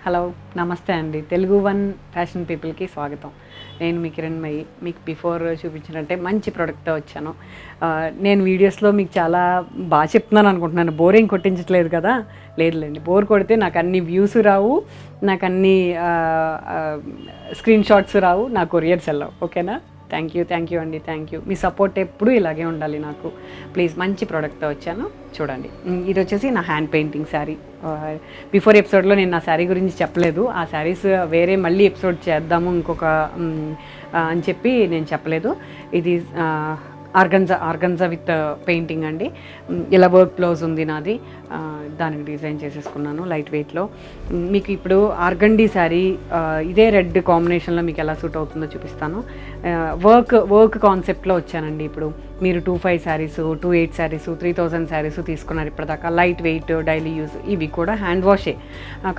Hello నమస్తే అండి. Telugu one fashion పీపుల్కి స్వాగతం. నేను మీ కిరణ్మయి. మీకు బిఫోర్ చూపించినట్టే మంచి ప్రోడక్ట్తో వచ్చాను. నేను వీడియోస్లో మీకు చాలా బాగా చెప్తున్నాను అనుకుంటున్నాను. బోరింగ్ కొట్టించట్లేదు కదా? లేదులేండి, బోర్ కొడితే నాకు అన్ని వ్యూస్ రావు, నాకు అన్ని స్క్రీన్ షాట్స్ రావు, నా కొరియర్స్ వెళ్ళవు. ఓకేనా? థ్యాంక్ యూ అండి, థ్యాంక్ యూ. మీ సపోర్ట్ ఎప్పుడూ ఇలాగే ఉండాలి నాకు. ప్లీజ్, మంచి ప్రోడక్ట్తో వచ్చాను, చూడండి. ఇది వచ్చేసి నా హ్యాండ్ పెయింటింగ్ శారీ. బిఫోర్ ఎపిసోడ్లో నేను నా శారీ గురించి చెప్పలేదు. ఆ శారీస్ వేరే మళ్ళీ ఎపిసోడ్ చేద్దాము ఇంకొక అని చెప్పి నేను చెప్పలేదు. ఇది ఆర్గన్జా విత్ పెయింటింగ్ అండి. ఇలా వర్క్ బ్లౌజ్ ఉంది నాది, దానికి డిజైన్ చేసేసుకున్నాను లైట్ వెయిట్లో. మీకు ఇప్పుడు ఆర్గండీ శారీ ఇదే రెడ్ కాంబినేషన్లో మీకు ఎలా సూట్ అవుతుందో చూపిస్తాను. వర్క్ కాన్సెప్ట్లో వచ్చానండి. ఇప్పుడు మీరు 25 శారీస్, 28 శారీస్, 3000 శారీస్ తీసుకున్నారు ఇప్పటిదాకా. లైట్ వెయిట్, డైలీ యూజ్, ఇవి కూడా హ్యాండ్ వాషే,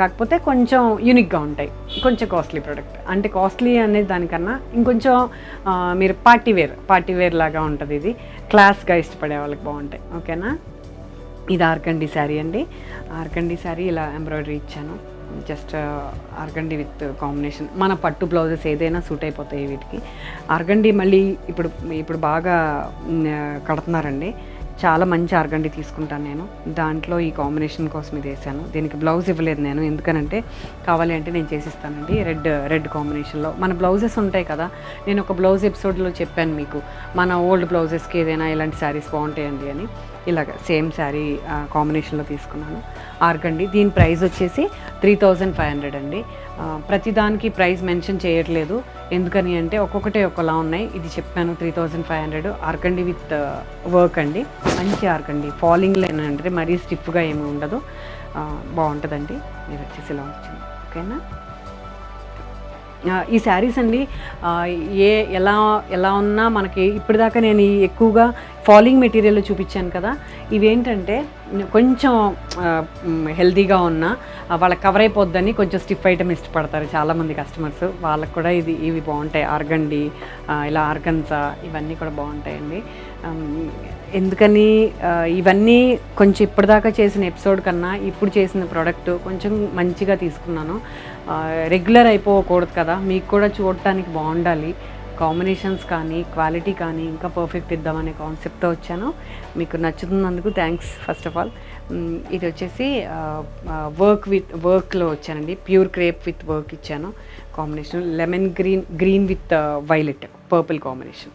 కాకపోతే కొంచెం యూనిక్గా ఉంటాయి. కొంచెం కాస్ట్లీ ప్రోడక్ట్. అంటే కాస్ట్లీ అనేది దానికన్నా ఇంకొంచెం మీరు పార్టీ వేర్ లాగా ఉంటుంది. ఇది క్లాస్గా ఇష్టపడే వాళ్ళకి బాగుంటాయి. ఓకేనా? ఇది ఆర్గండీ శారీ అండి. ఆర్గండీ శారీ ఇలా ఎంబ్రాయిడరీ ఇచ్చాను. Just organdy with combination. మన పట్టు బ్లౌజెస్ ఏదైనా సూట్ అయిపోతాయి వీటికి. ఆర్గండీ మళ్ళీ ఇప్పుడు బాగా కడుతున్నారండి. చాలా మంచి ఆర్గండీ తీసుకుంటాను నేను. దాంట్లో ఈ కాంబినేషన్ కోసం ఇది వేసాను. దీనికి బ్లౌజ్ ఇవ్వలేదు నేను, ఎందుకనంటే కావాలి అంటే నేను చేసిస్తానండి. రెడ్ కాంబినేషన్లో మన బ్లౌజెస్ ఉంటాయి కదా. నేను ఒక బ్లౌజ్ ఎపిసోడ్లో చెప్పాను మీకు, మన ఓల్డ్ బ్లౌజెస్కి ఏదైనా ఇలాంటి శారీస్ బాగుంటాయండి అని. ఇలాగ సేమ్ శారీ కాంబినేషన్లో తీసుకున్నాను. ఆర్గండీ. దీని ప్రైస్ వచ్చేసి 3500 అండి. ప్రతిదానికి ప్రైస్ మెన్షన్ చేయట్లేదు, ఎందుకని అంటే ఒక్కొక్కటే ఒకలా ఉన్నాయి. ఇది చెప్పాను 3500. ఆర్గండీ విత్ వర్క్ అండి. మంచి ఆర్గండీ. ఫాలింగ్ లైన్ అంటే మరీ స్టిఫ్గా ఏమి ఉండదు, బాగుంటుందండి. మీరు వచ్చేసి ఇలా వచ్చింది. ఓకేనా? ఈ శారీస్ అండి ఎలా ఉన్నా మనకి ఇప్పటిదాకా నేను ఎక్కువగా ఫాలింగ్ మెటీరియల్ చూపించాను కదా. ఇవేంటంటే కొంచెం హెల్తీగా ఉన్నా వాళ్ళకి కవర్ అయిపోద్దని కొంచెం స్టిఫ్ ఐటమ్ ఇష్టపడతారు చాలామంది కస్టమర్స్. వాళ్ళకి కూడా ఇవి బాగుంటాయి. ఆర్గండీ, ఇలా ఆర్గన్సా, ఇవన్నీ కూడా బాగుంటాయండి. ఎందుకని ఇవన్నీ కొంచెం ఇప్పటిదాకా చేసిన ఎపిసోడ్ కన్నా ఇప్పుడు చేసిన ప్రోడక్ట్ కొంచెం మంచిగా తీసుకున్నాను. రెగ్యులర్ అయిపోకూడదు కదా, మీకు కూడా చూడటానికి బాగుండాలి. కాంబినేషన్స్ కానీ క్వాలిటీ కానీ ఇంకా పర్ఫెక్ట్ ఇద్దామనే కాన్సెప్ట్తో వచ్చాను. మీకు నచ్చుతున్నందుకు థ్యాంక్స్ ఫస్ట్ ఆఫ్ ఆల్. ఇది వచ్చేసి వర్క్లో వచ్చానండి. ప్యూర్ క్రేప్ విత్ వర్క్ ఇచ్చాను. Combination lemon green with violet purple combination.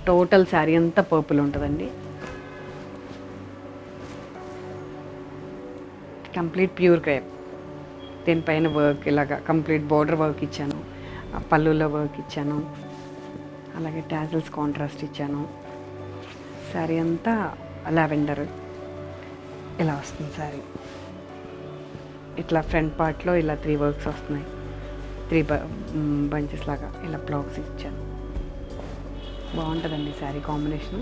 Total sari అంతా పర్పుల్ ఉంటుందండి. Complete pure crepe. దీనిపైన వర్క్ ఇలాగా కంప్లీట్ బోర్డర్ వర్క్ ఇచ్చాను, పళ్ళులో వర్క్ ఇచ్చాను, అలాగే టాజిల్స్ కాంట్రాస్ట్ ఇచ్చాను. శారీ అంతా లావెండర్ ఇలా వస్తుంది శారీ. ఇట్లా ఫ్రంట్ పార్ట్లో ఇలా 3 వర్క్స్ వస్తున్నాయి. 3 బంచెస్ లాగా ఇలా బ్లౌజ్ ఇచ్చాను. బాగుంటుందండి శారీ కాంబినేషను.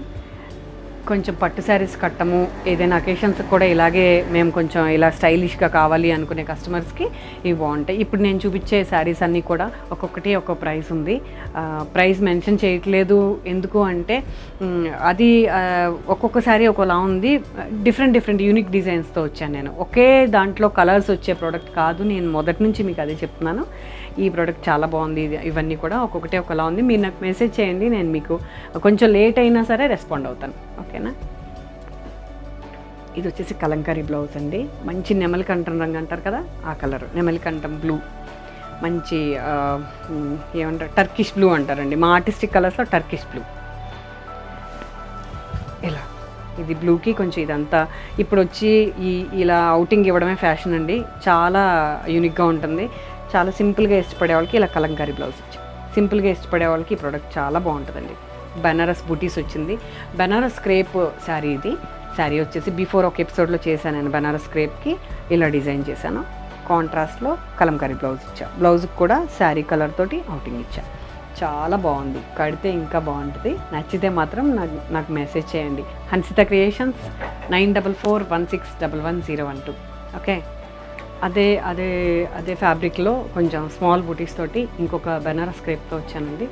కొంచెం పట్టు శారీస్ కట్టము, ఏదైనా అకేషన్స్ కూడా ఇలాగే మేము కొంచెం ఇలా స్టైలిష్గా కావాలి అనుకునే కస్టమర్స్కి ఇవి బాగుంటాయి. ఇప్పుడు నేను చూపించే శారీస్ అన్నీ కూడా ఒక్కొక్కటి ఒక్కో ప్రైస్ ఉంది. ప్రైస్ మెన్షన్ చేయట్లేదు, ఎందుకు అంటే అది ఒక్కొక్క శారీ ఒకలా ఉంది. డిఫరెంట్ యూనిక్ డిజైన్స్తో వచ్చాను నేను. ఒకే దాంట్లో కలర్స్ వచ్చే ప్రోడక్ట్ కాదు. నేను మొదటి నుంచి మీకు అదే చెప్తున్నాను. ఈ ప్రోడక్ట్ చాలా బాగుంది. ఇవన్నీ కూడా ఒక్కొక్కటే ఒకలా ఉంది. మీరు నాకు మెసేజ్ చేయండి, నేను మీకు కొంచెం లేట్ అయినా సరే రెస్పాండ్ అవుతాను. ఓకేనా? ఇది వచ్చేసి కలంకారీ బ్లౌజ్ అండి. మంచి నెమలికంఠం రంగు అంటారు కదా, ఆ కలర్ నెమలికంఠం బ్లూ. మంచి ఏమంటారు, టర్కిష్ బ్లూ అంటారండి. మా ఆర్టిస్టిక్ కలర్స్లో టర్కిష్ బ్లూ. ఇలా ఇది బ్లూకి కొంచెం ఇదంతా ఇప్పుడు వచ్చి ఇలా అవుటింగ్ ఇవ్వడమే ఫ్యాషన్ అండి. చాలా యూనిక్గా ఉంటుంది. చాలా సింపుల్గా ఇష్టపడే వాళ్ళకి ఇలా కలంకారీ బ్లౌజ్ ఇచ్చి, సింపుల్గా ఇష్టపడే వాళ్ళకి ఈ ప్రోడక్ట్ చాలా బాగుంటుందండి. బనారస్ బూటీస్ వచ్చింది. బనారస్ క్రేప్ శారీ ఇది. శారీ వచ్చేసి బిఫోర్ ఒక ఎపిసోడ్లో చేశాను నేను. బనారస్ క్రేప్కి ఇలా డిజైన్ చేశాను. కాంట్రాస్ట్లో కలంకారీ బ్లౌజ్ ఇచ్చా. బ్లౌజ్కి కూడా శారీ కలర్ తోటి అవుటింగ్ ఇచ్చా. చాలా బాగుంది. కడితే ఇంకా బాగుంటుంది. నచ్చితే మాత్రం నాకు మెసేజ్ చేయండి. హన్సిత క్రియేషన్స్ 9441611012. ఓకే? అదే ఫ్యాబ్రిక్లో కొంచెం స్మాల్ బూటీస్ తోటి ఇంకొక బనారస్ క్రేప్తో వచ్చానండి.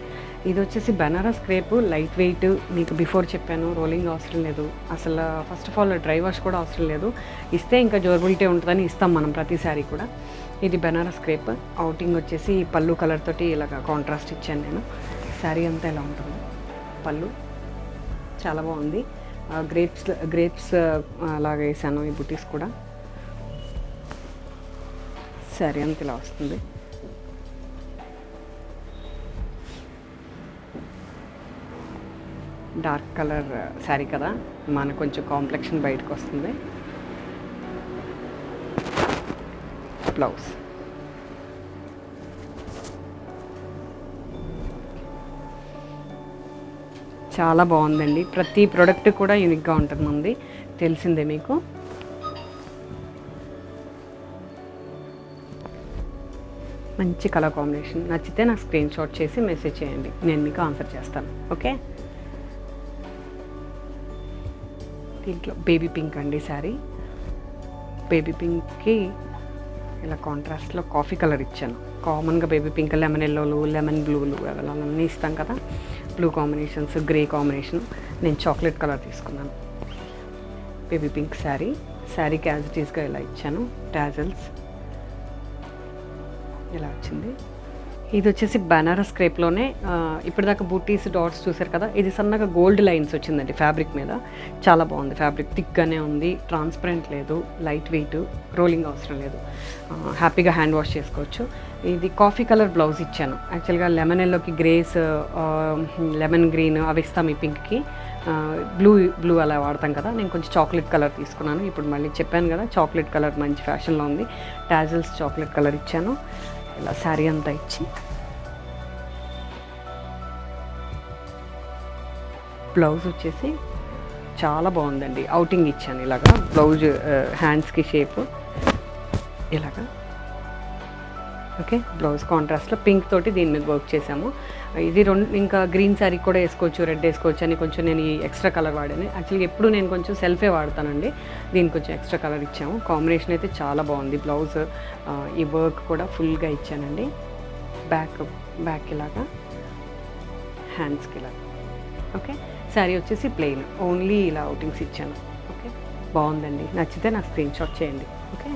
ఇది వచ్చేసి బనారస్ క్రేప్, లైట్ వెయిట్. మీకు బిఫోర్ చెప్పాను, రోలింగ్ అవసరం లేదు అసలు. First of all dry wash కూడా అవసరం లేదు. ఇస్తే ఇంకా డ్యూరబిలిటీ ఉంటుందని ఇస్తాం మనం ప్రతిసారి కూడా. ఇది బనారస్ క్రేప్. అవుటింగ్ వచ్చేసి పళ్ళు కలర్ తోటి ఇలాగ కాంట్రాస్ట్ ఇచ్చాను నేను. శారీ అంతా ఇలా ఉంటుంది. పళ్ళు చాలా బాగుంది. గ్రేప్స్ అలాగ వేసాను ఈ బుటీస్ కూడా. శారీ అంతా ఇలా వస్తుంది. డార్క్ కలర్ శారీ కదా, మనకు కొంచెం కాంప్లెక్షన్ బయటకు వస్తుంది. బ్లౌజ్ చాలా బాగుందండి. ప్రతి ప్రోడక్ట్ కూడా యూనిక్గా ఉంటుంది మంది, తెలిసిందే మీకు. మంచి కలర్ కాంబినేషన్. నచ్చితే నాకు స్క్రీన్ షాట్ చేసి మెసేజ్ చేయండి, నేను మీకు ఆన్సర్ చేస్తాను. ఓకే. దీంట్లో బేబీ పింక్ అండి శారీ. బేబీ పింక్కి ఇలా కాంట్రాస్ట్లో కాఫీ కలర్ ఇచ్చాను. కామన్గా బేబీ పింక్, లెమన్ ఎల్లోలు, లెమన్ బ్లూలు అన్నీ ఇస్తాం కదా, బ్లూ కాంబినేషన్స్, గ్రే కాంబినేషన్. నేను చాక్లెట్ కలర్ తీసుకున్నాను. Baby pink sari. శారీకి యాజ్ ఇట్ ఈస్గా ఇలా ఇచ్చాను. టాజల్స్ ఇలా వచ్చింది. ఇది వచ్చేసి బనారస్ క్రేప్లోనే ఇప్పటిదాకా బూటీస్ డాట్స్ చూసారు కదా, ఇది సన్నగా గోల్డ్ లైన్స్ వచ్చిందండి ఫ్యాబ్రిక్ మీద. చాలా బాగుంది. ఫ్యాబ్రిక్ థిక్గానే ఉంది, ట్రాన్స్పరెంట్ లేదు, లైట్ వెయిట్, రోలింగ్ అవసరం లేదు. హ్యాపీగా హ్యాండ్ వాష్ చేసుకోవచ్చు. ఇది కాఫీ కలర్ బ్లౌజ్ ఇచ్చాను. యాక్చువల్గా లెమన్ ఎల్లోకి గ్రేస్, లెమన్ గ్రీన్ అవి ఇస్తాం ఈ పింక్కి. బ్లూ అలా వాడతాం కదా, నేను కొంచెం చాక్లెట్ కలర్ తీసుకున్నాను. ఇప్పుడు మళ్ళీ చెప్పాను కదా, చాక్లెట్ కలర్ మంచి ఫ్యాషన్లో ఉంది. టాజల్స్ చాక్లెట్ కలర్ ఇచ్చాను. ఇలా శారీ అంతా ఇచ్చి బ్లౌజ్ వచ్చేసి చాలా బాగుందండి. అవుటింగ్ ఇచ్చాను ఇలాగా. బ్లౌజ్ హ్యాండ్స్కి షేప్ ఇలాగా. ఓకే. బ్లౌజ్ కాంట్రాస్ట్లో పింక్ తోటి దీని మీద వర్క్ చేసాము. ఇది ఇంకా గ్రీన్ శారీ కూడా వేసుకోవచ్చు, రెడ్ వేసుకోవచ్చు అని కొంచెం నేను ఈ ఎక్స్ట్రా కలర్ వాడాను. యాక్చువల్గా ఎప్పుడు నేను కొంచెం సెల్ఫే వాడతానండి. దీనికి కొంచెం ఎక్స్ట్రా కలర్ ఇచ్చాము. కాంబినేషన్ అయితే చాలా బాగుంది. బ్లౌజ్ ఈ వర్క్ కూడా ఫుల్గా ఇచ్చానండి. బ్యాక్ ఇలాగా, హ్యాండ్స్కి ఇలాగా. ఓకే. శారీ వచ్చేసి ప్లెయిన్, ఓన్లీ ఇలా అవుటింగ్స్ ఇచ్చాను. ఓకే. బాగుందండి. నచ్చితే నాకు స్క్రీన్ షాట్ చేయండి. ఓకే.